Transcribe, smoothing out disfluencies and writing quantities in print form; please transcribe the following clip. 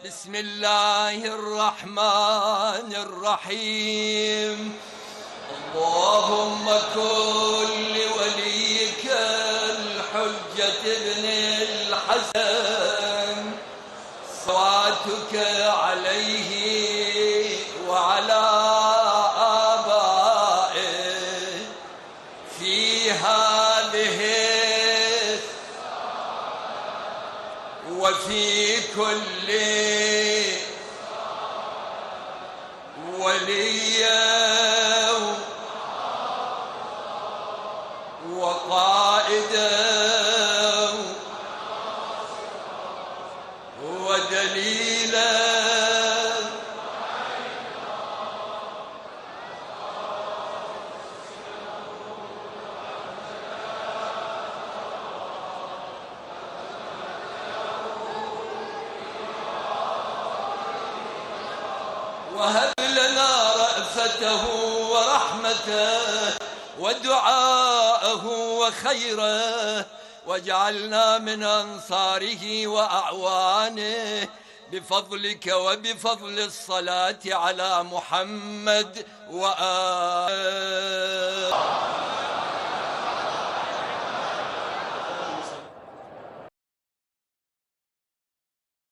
بسم الله الرحمن الرحيم. اللهم كن لوليك الحجة ابن الحسن صلواتك عليه وعلى آبائه في هذه وفي كل وليا وقائدا ودليلا وهب لنا رأفته ورحمته ودعاءه وخيره واجعلنا من أنصاره وأعوانه بفضلك وبفضل الصلاة على محمد وآله.